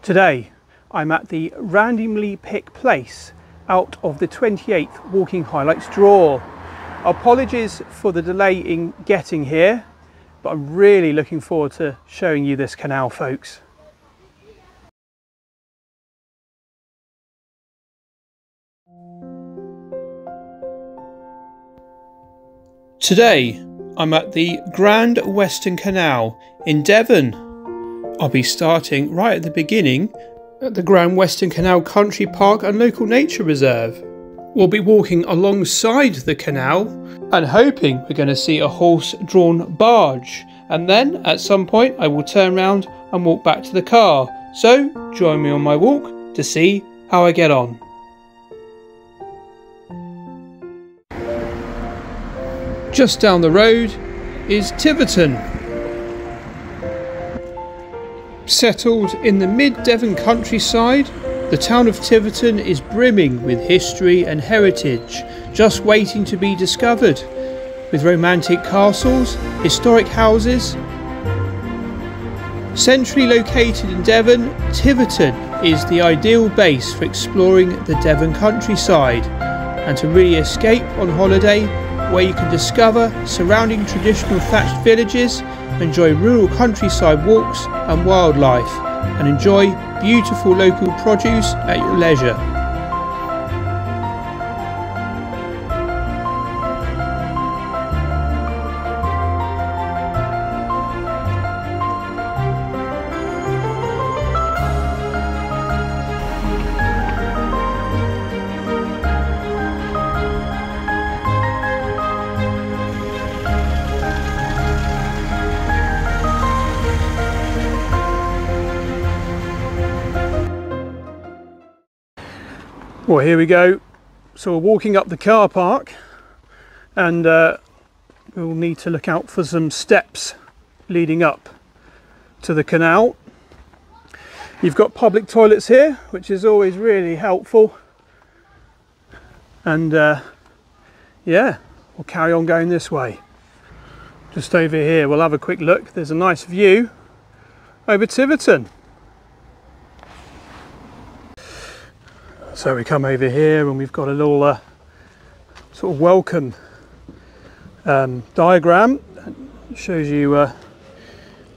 Today I'm at the randomly picked place out of the 28th Walking Highlights draw. Apologies for the delay in getting here, but I'm really looking forward to showing you this canal, folks. Today I'm at the Grand Western Canal in Devon. I'll be starting right at the beginning at the Grand Western Canal Country Park and Local Nature Reserve. We'll be walking alongside the canal and hoping we're going to see a horse-drawn barge, and then at some point I will turn around and walk back to the car. So join me on my walk to see how I get on. Just down the road is Tiverton. Settled in the mid-Devon countryside, the town of Tiverton is brimming with history and heritage, just waiting to be discovered, with romantic castles, historic houses. Centrally located in Devon, Tiverton is the ideal base for exploring the Devon countryside and to really escape on holiday, where you can discover surrounding traditional thatched villages, enjoy rural countryside walks and wildlife, and enjoy beautiful local produce at your leisure. Well, here we go. So we're walking up the car park, and we'll need to look out for some steps leading up to the canal. You've got public toilets here, which is always really helpful. And yeah, we'll carry on going this way. Just over here, we'll have a quick look. There's a nice view over Tiverton. So we come over here and we've got a little sort of welcome diagram. It shows you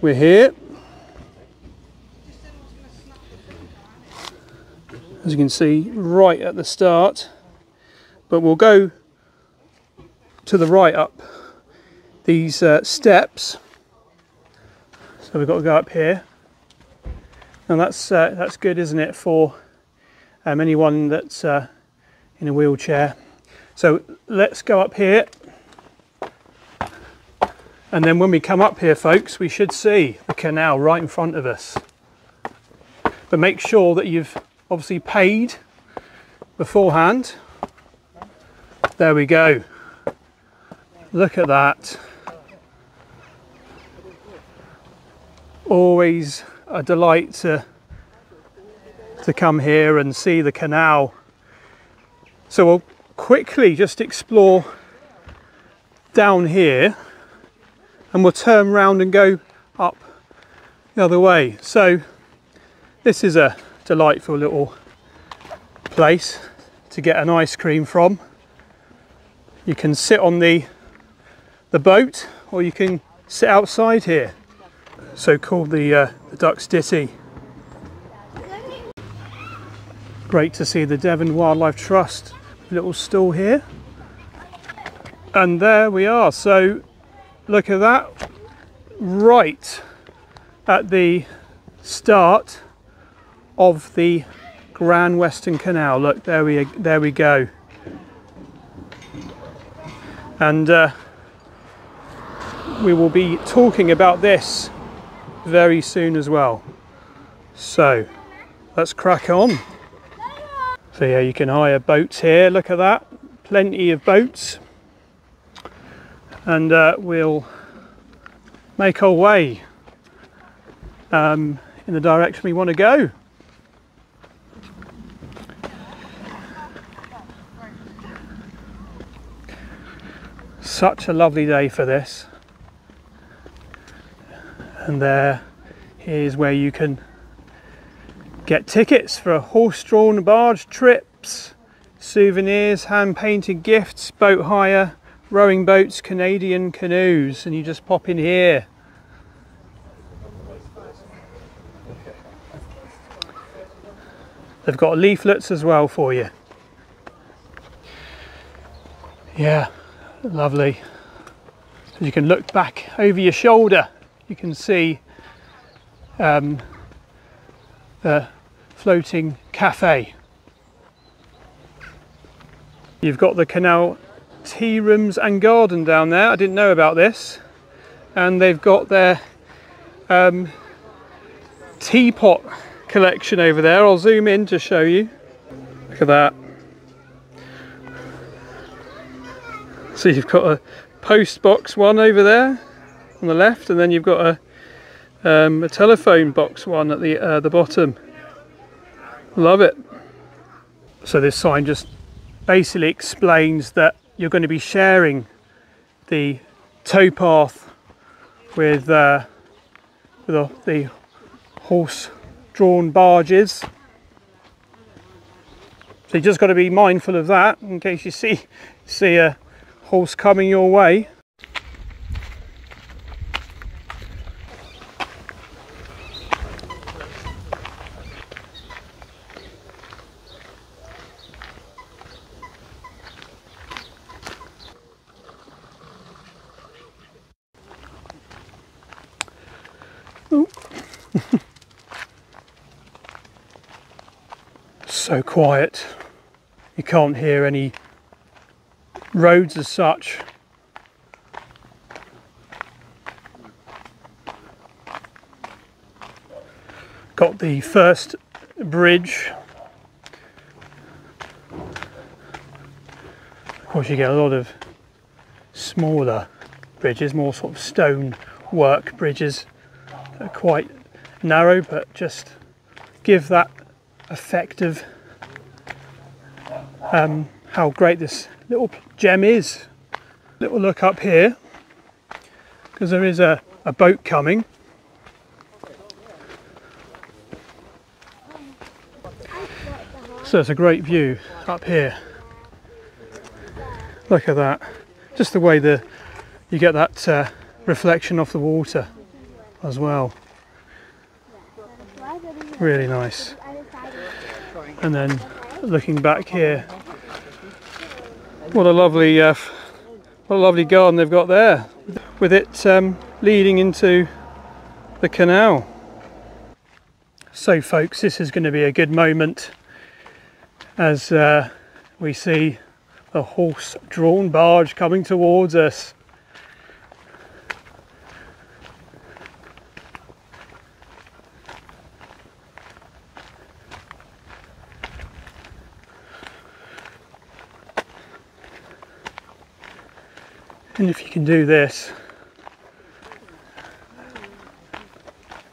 we're here. As you can see, right at the start, but we'll go to the right up these steps. So we've got to go up here, and that's good, isn't it, for anyone that's in a wheelchair. So let's go up here, and then when we come up here, folks, we should see the canal right in front of us. But make sure that you've obviously paid beforehand. There we go. Look at that. Always a delight to come here and see the canal. So we'll quickly just explore down here, and we'll turn around and go up the other way. So this is a delightful little place to get an ice cream from. You can sit on the boat, or you can sit outside here. So called the Duck's Ditty. Great to see the Devon Wildlife Trust little stall here. And there we are. So look at that, right at the start of the Grand Western Canal. Look, there we go. And we will be talking about this very soon as well. So let's crack on. So yeah, you can hire boats here. Look at that, plenty of boats. And we'll make our way in the direction we want to go. Such a lovely day for this. And here's where you can Get tickets for horse-drawn barge trips, souvenirs, hand-painted gifts, boat hire, rowing boats, Canadian canoes, and you just pop in here. They've got leaflets as well for you. Yeah, lovely. So you can look back over your shoulder. You can see the floating cafe. You've got the canal tea rooms and garden down there. I didn't know about this. And they've got their teapot collection over there. I'll zoom in to show you. Look at that. So you've got a post box one over there on the left, and then you've got a telephone box one at the bottom. Love it. So this sign just basically explains that you're going to be sharing the towpath with the horse-drawn barges. So you just got to be mindful of that in case you see a horse coming your way. So quiet, you can't hear any roads as such. Got the first bridge. Of course you get a lot of smaller bridges, more sort of stone work bridges that are quite narrow, but just give that effect of how great this little gem is. Little look up here, because there is a boat coming. So it's a great view up here. Look at that. Just the way you get that reflection off the water as well. Really nice. And then looking back here, what a lovely garden they've got there, with it leading into the canal. So folks, this is going to be a good moment as we see a horse-drawn barge coming towards us. And if you can do this,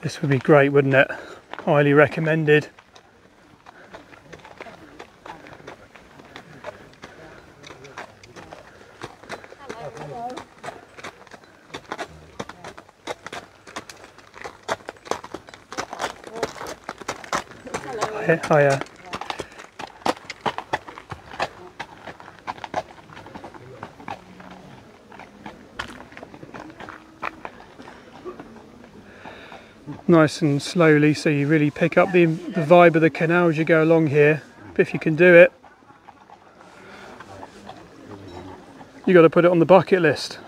this would be great, wouldn't it? Highly recommended. Hiya. Nice and slowly, so you really pick up the vibe of the canal as you go along here. But if you can do it, you got to put it on the bucket list.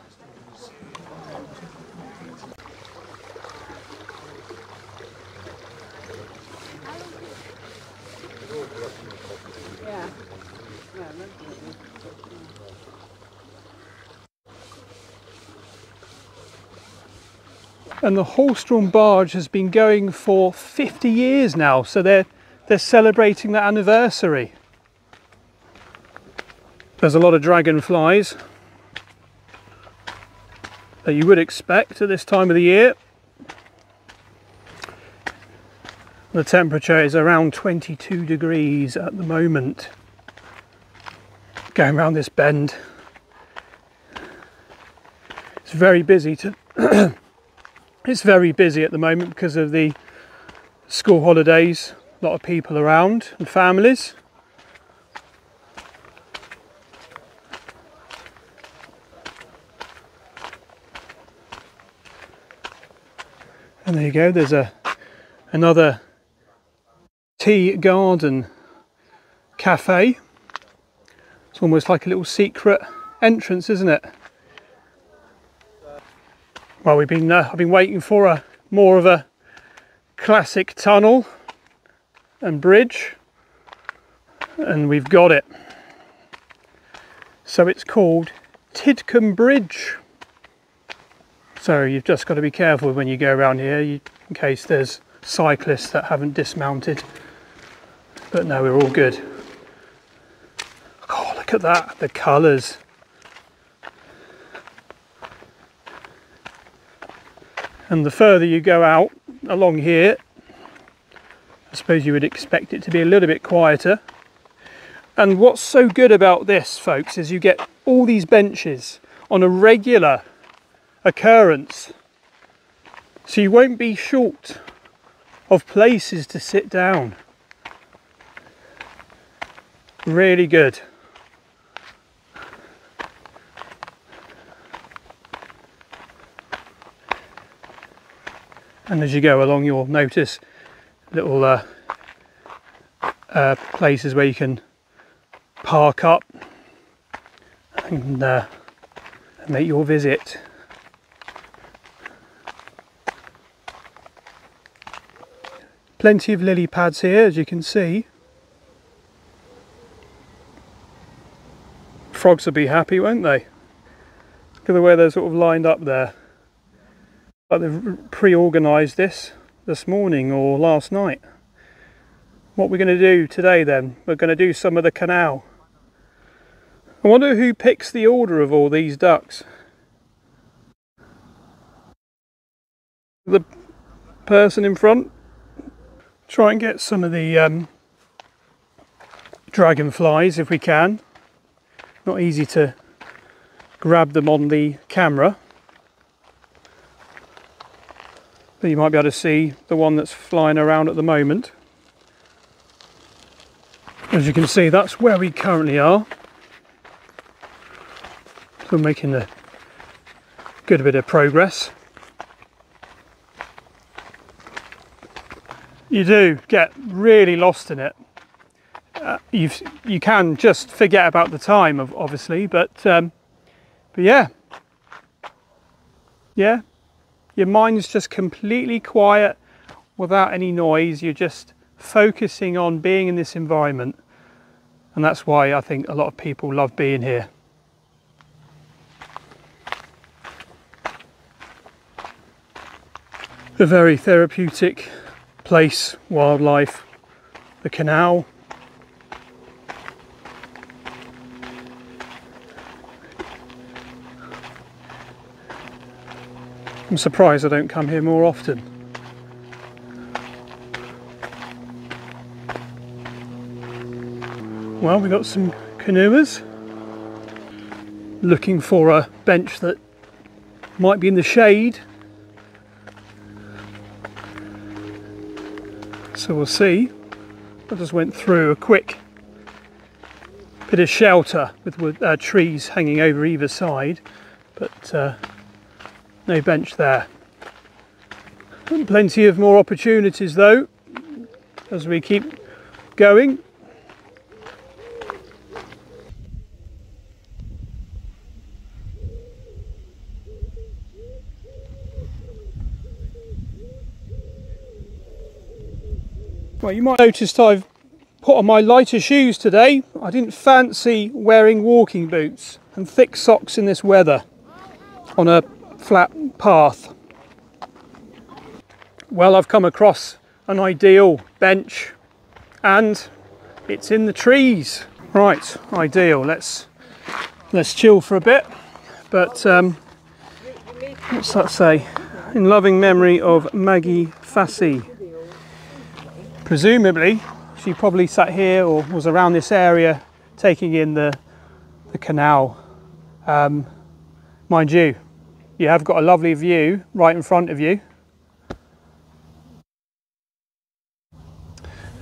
And the horse-drawn barge has been going for 50 years now, so they're celebrating that anniversary. There's a lot of dragonflies that you would expect at this time of the year. The temperature is around 22 degrees at the moment. Going around this bend, it's very busy It's very busy at the moment because of the school holidays. A lot of people around and families. And there you go, there's another tea garden cafe. It's almost like a little secret entrance, isn't it? Well, I've been waiting for more of a classic tunnel and bridge, and we've got it. So it's called Tidcombe Bridge. So you've just got to be careful when you go around here, in case there's cyclists that haven't dismounted. But no, we're all good. Oh, look at that, the colours. And the further you go out along here, I suppose you would expect it to be a little bit quieter. And what's so good about this, folks, is you get all these benches on a regular occurrence. So you won't be short of places to sit down. Really good. And as you go along, you'll notice little places where you can park up and make your visit. Plenty of lily pads here, as you can see. Frogs will be happy, won't they? Look at the way they're sort of lined up there. Like they've pre-organised this morning or last night. What we're going to do today then, we're going to do some of the canal. I wonder who picks the order of all these ducks. The person in front. Try and get some of the dragonflies if we can. Not easy to grab them on the camera. But you might be able to see the one that's flying around at the moment. As you can see, that's where we currently are. So we're making a good bit of progress. You do get really lost in it. You can just forget about the time, obviously, but yeah. Your mind's just completely quiet without any noise. You're just focusing on being in this environment, and that's why I think a lot of people love being here. A very therapeutic place, wildlife, the canal. I'm surprised I don't come here more often. Well, we've got some canoers looking for a bench that might be in the shade. So we'll see. I just went through a quick bit of shelter with trees hanging over either side, but no bench there. And plenty of more opportunities though as we keep going. Well, you might notice I've put on my lighter shoes today. I didn't fancy wearing walking boots and thick socks in this weather on a flat path. Well, I've come across an ideal bench and it's in the trees. Right, ideal. Let's chill for a bit. But what's that say? In loving memory of Maggie Fassey. Presumably, she probably sat here or was around this area taking in the canal. Mind you, you have got a lovely view right in front of you.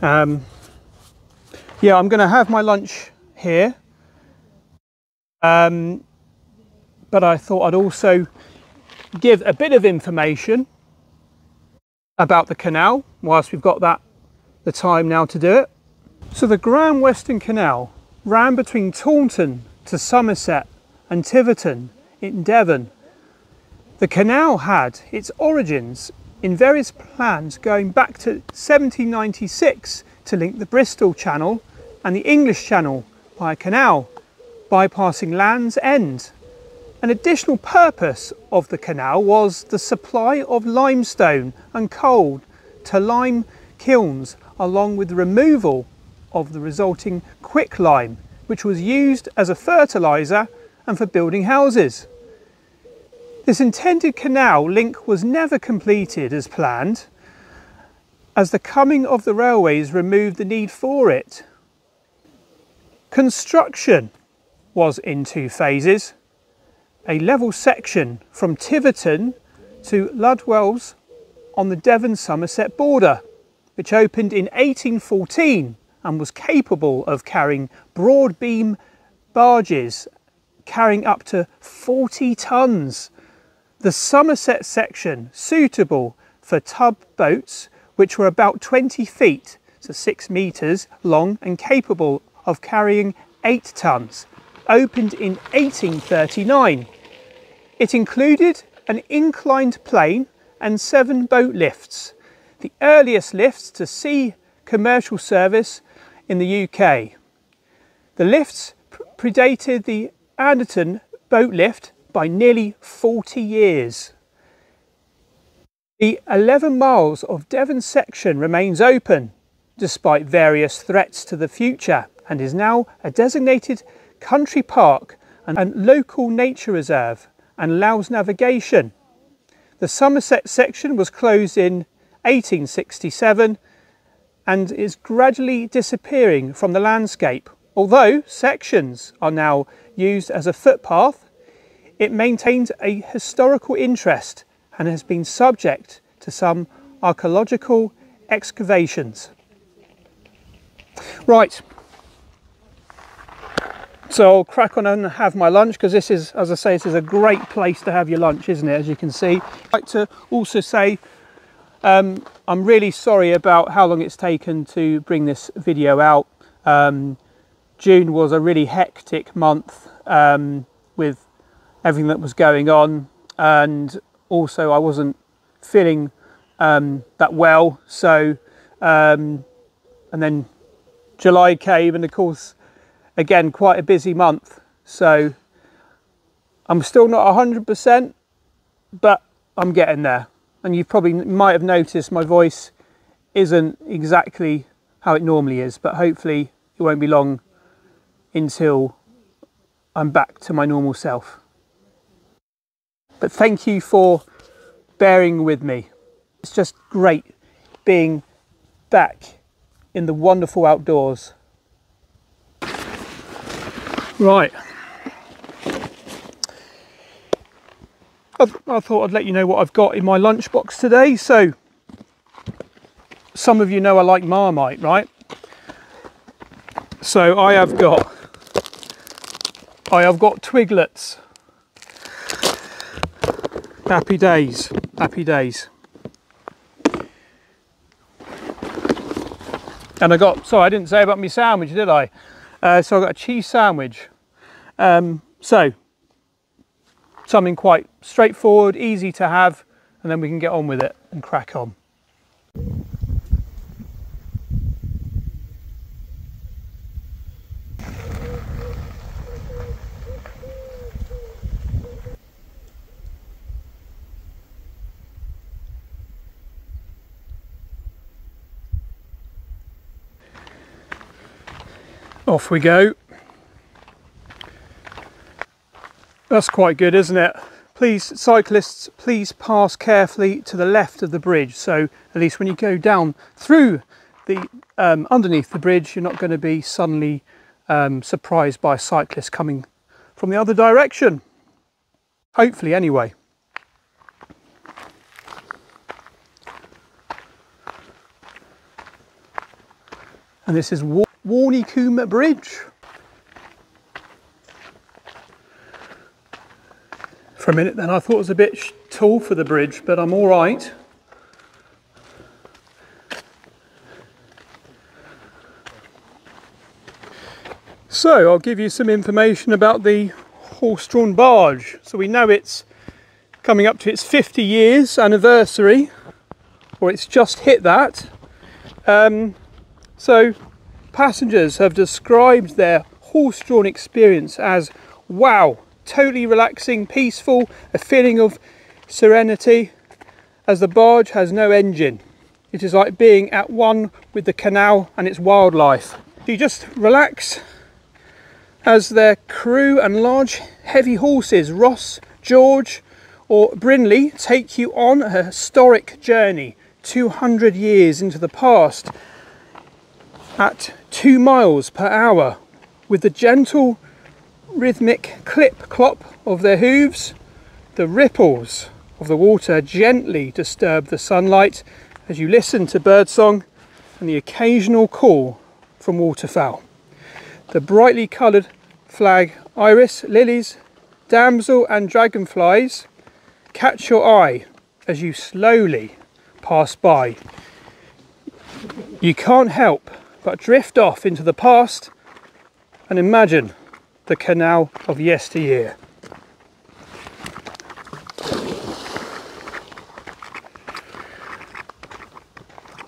Yeah, I'm going to have my lunch here, but I thought I'd also give a bit of information about the canal whilst we've got the time now to do it. So the Grand Western Canal ran between Taunton to Somerset and Tiverton in Devon. The canal had its origins in various plans going back to 1796 to link the Bristol Channel and the English Channel by a canal bypassing Land's End. An additional purpose of the canal was the supply of limestone and coal to lime kilns, along with the removal of the resulting quicklime, which was used as a fertiliser and for building houses. This intended canal link was never completed as planned, as the coming of the railways removed the need for it. Construction was in two phases. A level section from Tiverton to Ludwells on the Devon-Somerset border, which opened in 1814 and was capable of carrying broad beam barges carrying up to 40 tonnes. The Somerset section suitable for tub boats, which were about 20 feet, so 6 metres long and capable of carrying 8 tonnes, opened in 1839. It included an inclined plane and 7 boat lifts, the earliest lifts to sea commercial service in the UK. The lifts predated the Anderton boat lift by nearly 40 years. The 11 miles of Devon section remains open, despite various threats to the future, and is now a designated country park and local nature reserve and allows navigation. The Somerset section was closed in 1867 and is gradually disappearing from the landscape. Although sections are now used as a footpath, it maintains a historical interest and has been subject to some archaeological excavations. Right, so I'll crack on and have my lunch, because this is, as I say, this is a great place to have your lunch, isn't it, as you can see. I'd like to also say I'm really sorry about how long it's taken to bring this video out. June was a really hectic month with everything that was going on, and also I wasn't feeling that well, so and then July came, and of course again quite a busy month, so I'm still not 100%, but I'm getting there. And you probably might have noticed my voice isn't exactly how it normally is, but hopefully it won't be long until I'm back to my normal self. But thank you for bearing with me. It's just great being back in the wonderful outdoors. Right. I thought I'd let you know what I've got in my lunchbox today. So, some of you know I like Marmite, right? So I have got Twiglets. Happy days, happy days. And I got, sorry, I didn't say about my sandwich, did I? So I got a cheese sandwich. So something quite straightforward, easy to have, and then we can get on with it and crack on. Off we go. That's quite good, isn't it? Please, cyclists, please pass carefully to the left of the bridge. So at least when you go down through the underneath the bridge, you're not going to be suddenly surprised by a cyclist coming from the other direction. Hopefully, anyway. And this is Warnicombe Bridge. For a minute then I thought it was a bit tall for the bridge, but I'm all right. So I'll give you some information about the horse-drawn barge. So we know it's coming up to its 50 years anniversary, or it's just hit that. So passengers have described their horse-drawn experience as wow, totally relaxing, peaceful, a feeling of serenity, as the barge has no engine. It is like being at one with the canal and its wildlife. You just relax as their crew and large heavy horses, Ross, George or Brinley, take you on a historic journey 200 years into the past at 2 miles per hour, with the gentle rhythmic clip-clop of their hooves. The ripples of the water gently disturb the sunlight as you listen to birdsong and the occasional call from waterfowl. The brightly coloured flag iris, lilies, damsel and dragonflies catch your eye as you slowly pass by. You can't help but drift off into the past and imagine the canal of yesteryear.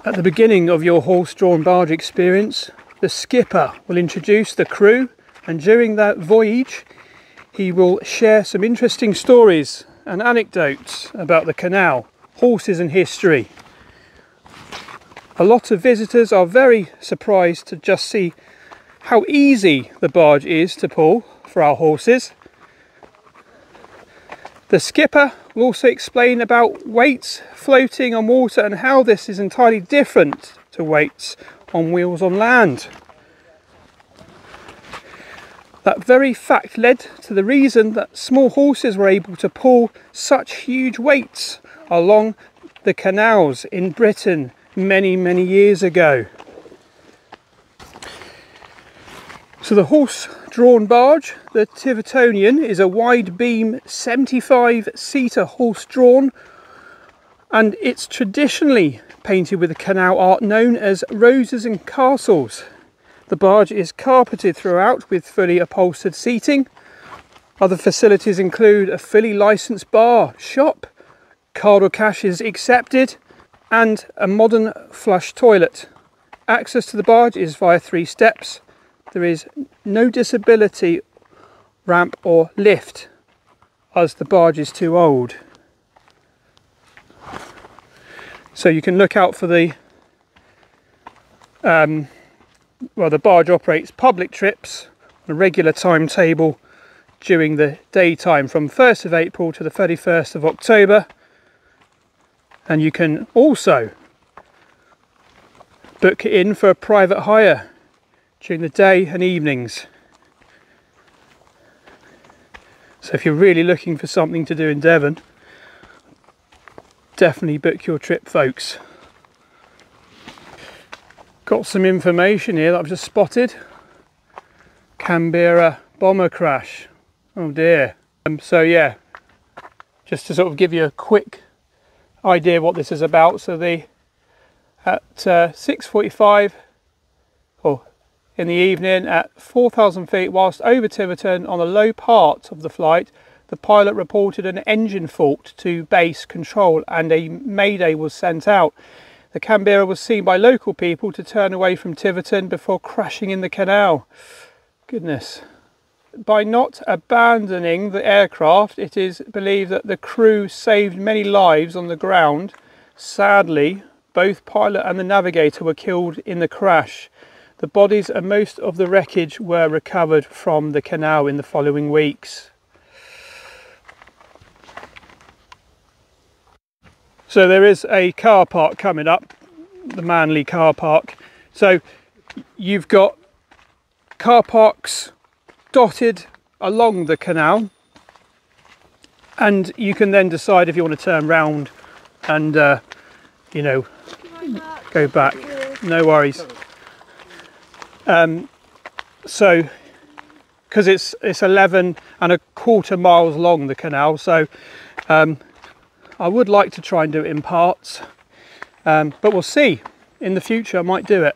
At the beginning of your horse-drawn barge experience, the skipper will introduce the crew, and during that voyage he will share some interesting stories and anecdotes about the canal, horses and history. A lot of visitors are very surprised to just see how easy the barge is to pull for our horses. The skipper will also explain about weights floating on water and how this is entirely different to weights on wheels on land. That very fact led to the reason that small horses were able to pull such huge weights along the canals in Britain many years ago. So the horse-drawn barge, the Tivitonian, is a wide beam 75-seater horse-drawn, and it's traditionally painted with the canal art known as roses and castles. The barge is carpeted throughout with fully upholstered seating. Other facilities include a fully licensed bar, shop, card or cash is accepted, and a modern flush toilet. Access to the barge is via 3 steps. There is no disability ramp or lift as the barge is too old. So you can look out for the the barge operates public trips on a regular timetable during the daytime from 1st of April to the 31st of October. And you can also book in for a private hire during the day and evenings. So if you're really looking for something to do in Devon, definitely book your trip, folks. Got some information here that I've just spotted. Canberra bomber crash. Oh dear. So yeah, just to sort of give you a quick idea what this is about. So at 6:45 in the evening at 4,000 feet whilst over Tiverton on a low part of the flight, the pilot reported an engine fault to base control and a mayday was sent out. The Canberra was seen by local people to turn away from Tiverton before crashing in the canal. Goodness. By not abandoning the aircraft, it is believed that the crew saved many lives on the ground. Sadly, both pilot and the navigator were killed in the crash. The bodies and most of the wreckage were recovered from the canal in the following weeks. So there is a car park coming up, the Manly car park. So you've got car parks dotted along the canal, and you can then decide if you want to turn round and you know, go back. No worries. So because it's 11¼ miles long, the canal, so I would like to try and do it in parts, but we'll see. In the future I might do it.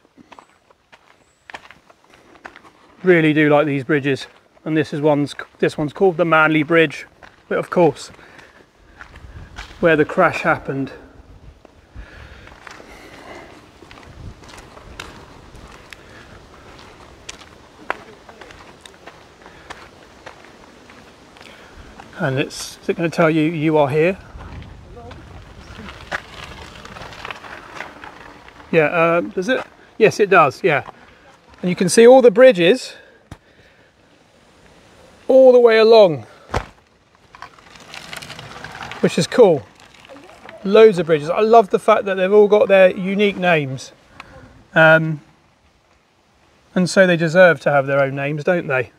Really do like these bridges, and this one's called the Manly Bridge, but of course where the crash happened. And is it going to tell you you are here? Yeah, does it? Yes, it does, yeah. And you can see all the bridges all the way along, which is cool. Loads of bridges. I love the fact that they've all got their unique names. And so they deserve to have their own names, don't they?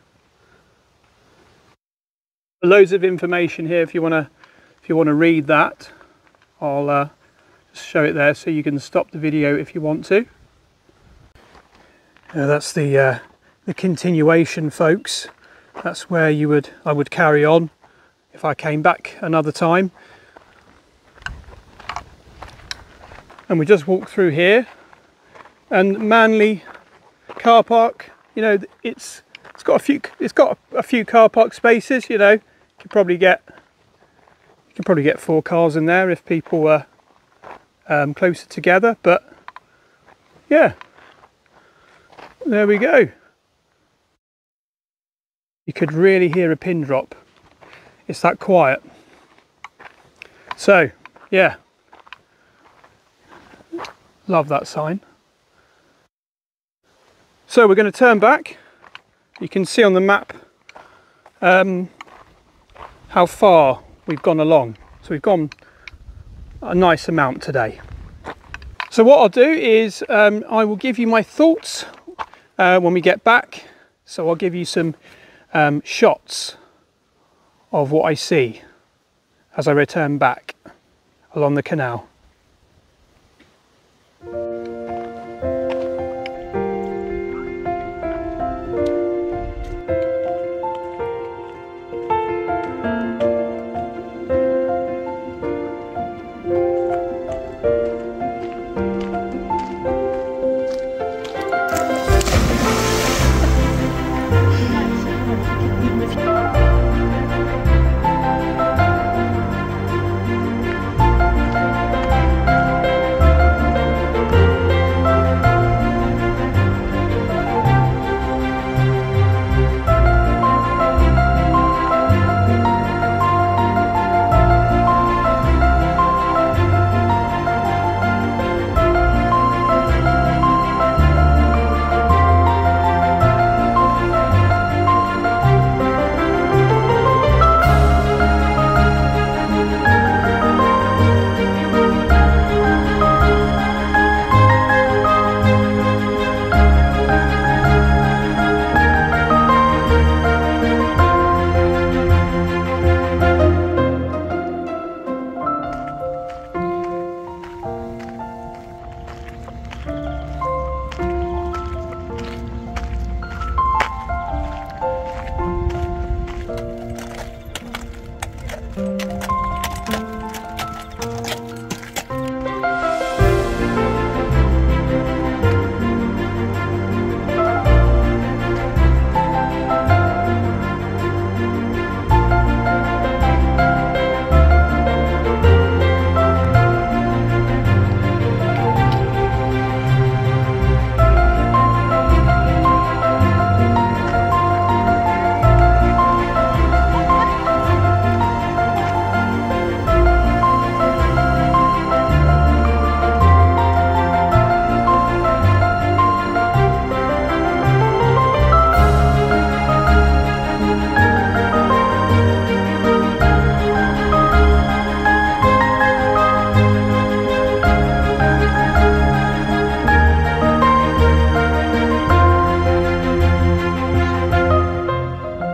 Loads of information here if you want to read that. I'll just show it there so you can stop the video if you want to. That's the continuation, folks. That's where I would carry on if I came back another time. And we just walk through here, and Manly car park. You know, it's got a few car park spaces. You know, you can probably get 4 cars in there if people were closer together. But yeah, there we go. You could really hear a pin drop. It's that quiet. So yeah, love that sign. So we're going to turn back. You can see on the map how far we've gone along. So we've gone a nice amount today. So what I'll do is I will give you my thoughts when we get back. So I'll give you some shots of what I see as I return back along the canal.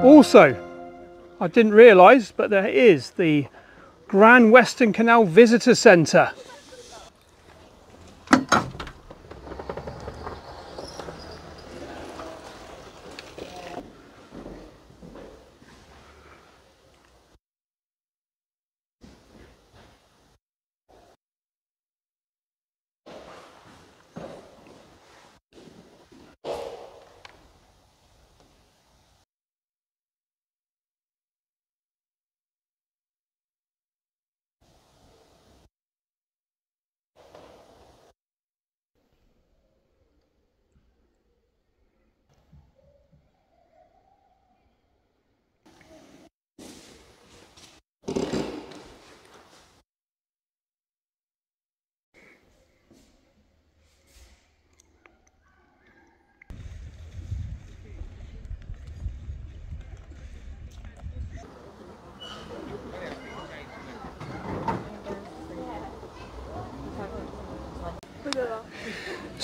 Also, I didn't realise, but there is the Grand Western Canal Visitor Centre.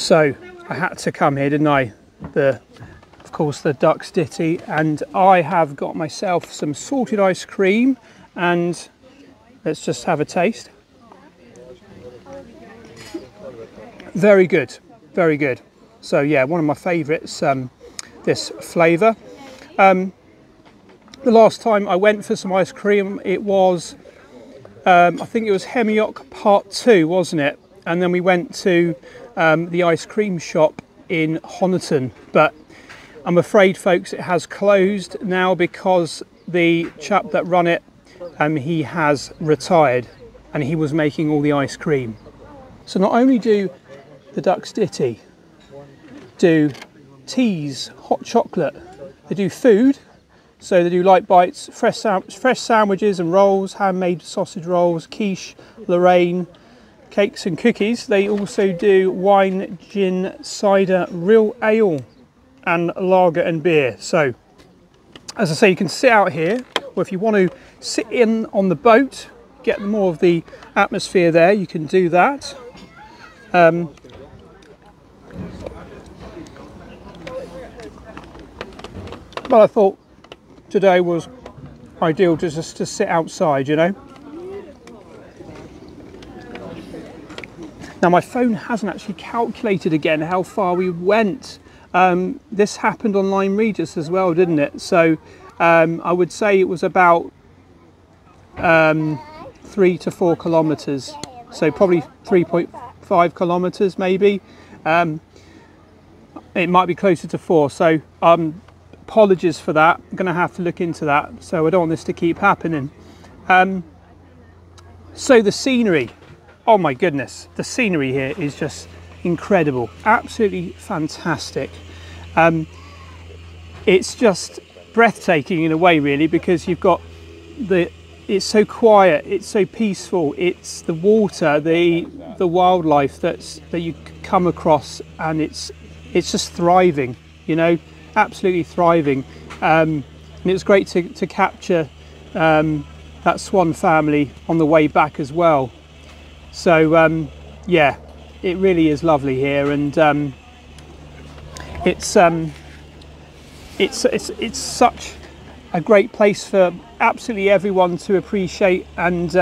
So I had to come here, didn't I? Of course, the Duck's Ditty, and I have got myself some salted ice cream, and let's just have a taste. Very good, very good. So yeah, one of my favourites, this flavour. The last time I went for some ice cream, it was, I think it was Hemiock Part 2, wasn't it? And then we went to the ice cream shop in Honiton, but I'm afraid, folks, it has closed now because the chap that run it, he has retired, and he was making all the ice cream. So not only do the Duck's Ditty do teas, hot chocolate, they do food, so they do light bites, fresh sandwiches and rolls, handmade sausage rolls, quiche, Lorraine, cakes and cookies. They also do wine, gin, cider, real ale and lager and beer. So as I say, you can sit out here, or if you want to sit in on the boat, get more of the atmosphere there, you can do that. But I thought today was ideal just to sit outside, you know. Now my phone hasn't actually calculated again how far we went. This happened on Lyme Regis as well, didn't it? So I would say it was about 3 to 4 kilometres. So probably 3.5 kilometres maybe. It might be closer to 4. So apologies for that. I'm going to have to look into that. So I don't want this to keep happening. So the scenery. Oh my goodness. The scenery here is just incredible, absolutely fantastic. It's just breathtaking in a way, really, because you've got it's so quiet, it's so peaceful, it's the water, the wildlife that you come across, and it's just thriving, you know, absolutely thriving. And it's great to capture that swan family on the way back as well. So yeah, it really is lovely here, and it's such a great place for absolutely everyone to appreciate, and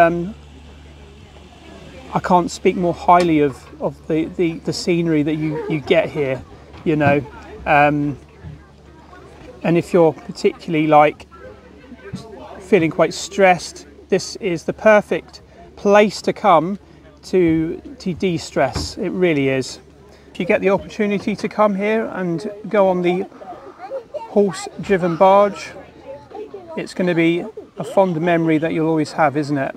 I can't speak more highly of the scenery that you get here, you know. And if you're particularly like feeling quite stressed, this is the perfect place to come to de-stress. It really is. If you get the opportunity to come here and go on the horse-driven barge, it's going to be a fond memory that you'll always have, isn't it?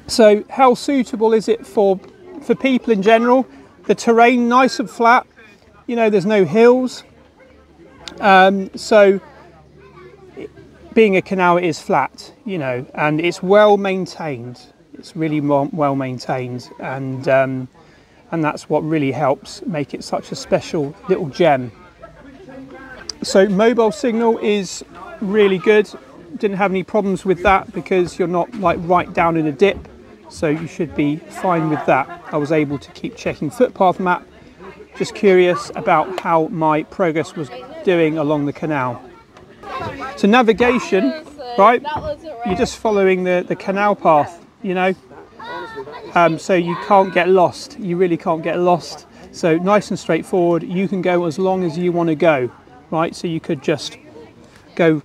So how suitable is it for people in general? The terrain, nice and flat, you know, there's no hills. So being a canal, it is flat, you know, and it's well maintained. It's really well maintained, and that's what really helps make it such a special little gem. So mobile signal is really good. Didn't have any problems with that because you're not like right down in a dip, so you should be fine with that. I was able to keep checking footpath map, just curious about how my progress was doing along the canal. So navigation, right, you're just following the canal path, you know, so you can't get lost. You really can't get lost. So nice and straightforward. You can go as long as you want to go, right? So you could just go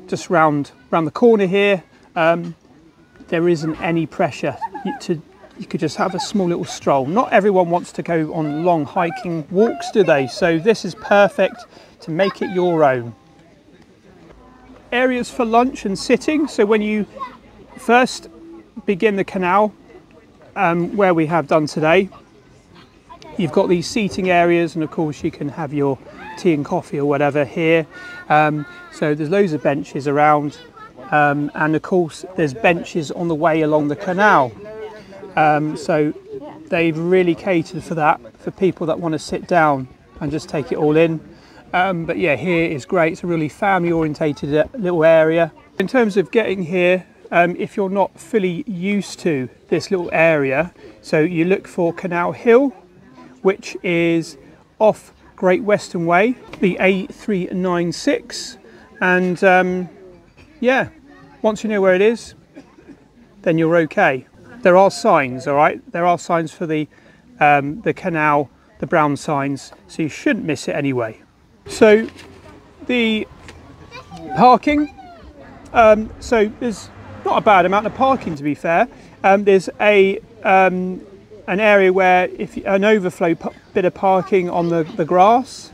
just round the corner here. There isn't any pressure. You could just have a small little stroll. Not everyone wants to go on long hiking walks, do they? So this is perfect to make it your own. Areas for lunch and sitting. So when you first begin the canal, where we have done today, you've got these seating areas, and of course you can have your tea and coffee or whatever here. So there's loads of benches around, and of course there's benches on the way along the canal. So they've really catered for that, for people that want to sit down and just take it all in. But yeah, here is great. It's a really family orientated little area. In terms of getting here, if you're not fully used to this little area. So you look for Canal Hill, which is off Great Western Way, the A396, and yeah, once you know where it is, then you're okay. There are signs, all right? There are signs for the canal, the brown signs, so you shouldn't miss it anyway. So the parking, so there's not a bad amount of parking, to be fair. There's an area where if an overflow bit of parking on the grass,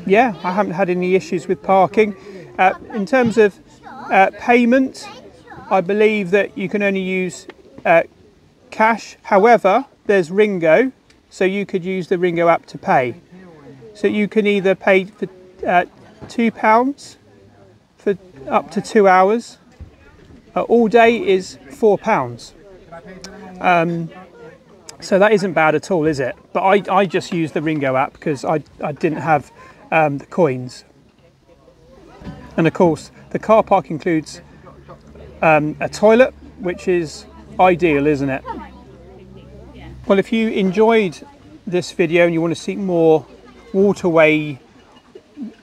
yeah, I haven't had any issues with parking. In terms of payment, I believe that you can only use cash. However, there's Ringo, so you could use the Ringo app to pay. So you can either pay for £2 for up to 2 hours. All day is £4. So that isn't bad at all, is it? But I just used the Ringo app because I didn't have the coins. And of course, the car park includes a toilet, which is ideal, isn't it? Well, if you enjoyed this video and you want to see more waterway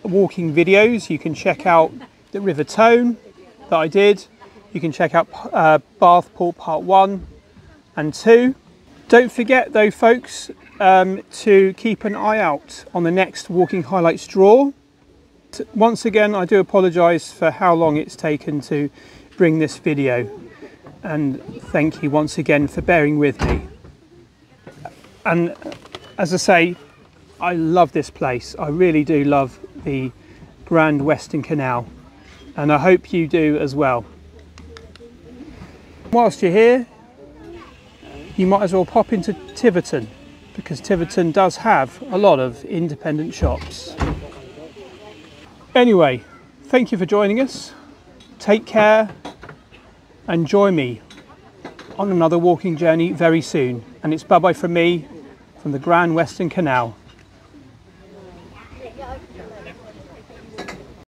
walking videos, you can check out the River Tone that I did. You can check out Bathpool Part 1 and 2. Don't forget though, folks, to keep an eye out on the next Walking Highlights draw. Once again, I do apologise for how long it's taken to bring this video, and thank you once again for bearing with me. And as I say, I love this place. I really do love the Grand Western Canal, and I hope you do as well. Whilst you're here, you might as well pop into Tiverton, because Tiverton does have a lot of independent shops. Anyway, thank you for joining us. Take care and join me on another walking journey very soon. And it's bye-bye from me, from the Grand Western Canal.